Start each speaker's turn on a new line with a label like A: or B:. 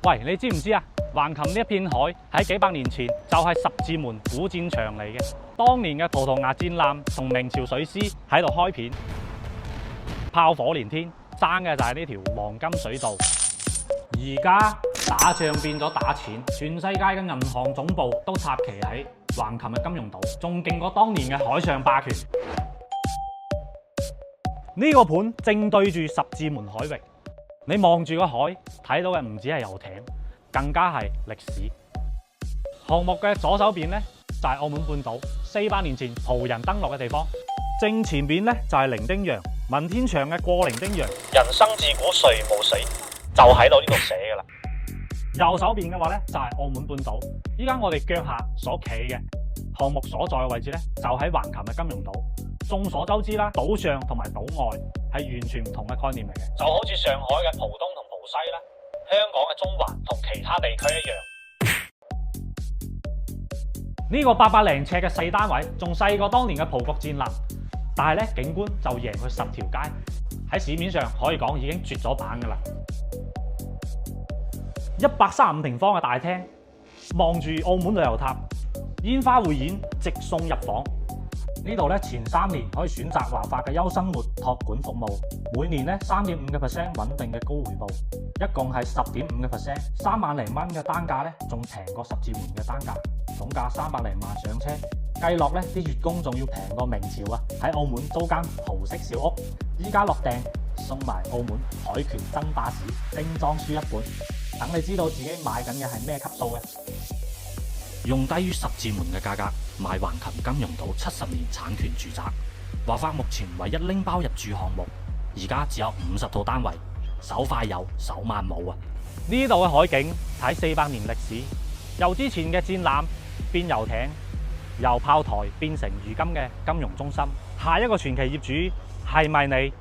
A: 喂，你知唔知啊？橫琴呢一片海喺幾百年前就係十字門古戰場嚟嘅。當年嘅葡萄牙戰艦同明朝水師喺度開片，炮火連天，爭嘅就係呢條黃金水道。而家打仗變咗打錢，全世界嘅銀行總部都插旗喺橫琴嘅金融島，仲勁過當年嘅海上霸權。呢個盤正對住十字門海域，你望住個海，睇到嘅唔止係遊艇，更加係歷史。項目嘅左手邊呢，就係澳門半島400年前葡人登陸嘅地方，正前邊呢，就係伶仃洋，文天祥嘅過伶仃洋，人生自古誰無死，就喺度呢度寫噶啦。右手邊嘅話呢，就係澳門半島，依家我哋腳下所企嘅項目所在嘅位置呢，就喺橫琴嘅金融島。眾所周知啦，島上同埋島外係完全唔同嘅概念嚟嘅，就好似上海嘅浦東同浦西啦，香港嘅中環同其他地區一樣。呢個800零尺嘅細單位，仲細過當年嘅葡國戰艦，但係咧景觀就贏佢10條街，喺市面上可以講已經絕咗版噶啦。135平方嘅大廳，望住澳門旅遊塔，煙花匯演直送入房。呢度咧前3年可以選擇華發嘅優生活託管服務，每年咧3.5% 穩定嘅高回報，一共係10.5%，3萬零蚊嘅單價咧仲平過十字門嘅單價，總價300零萬上車，計落咧啲月供仲要平過明朝啊！喺澳門租間豪式小屋，依家落訂送埋澳門海權真巴士精裝書一本，等你知道自己買緊嘅係咩級數嘅。用低於十字門嘅價格買橫琴金融島70年產權住宅，華發目前唯一拎包入住項目，而家只有50套單位，手快有手慢冇啊！呢度嘅海景睇400年歷史，由之前嘅戰艦變遊艇，由炮台變成如今嘅金融中心。下一個傳奇業主係咪你？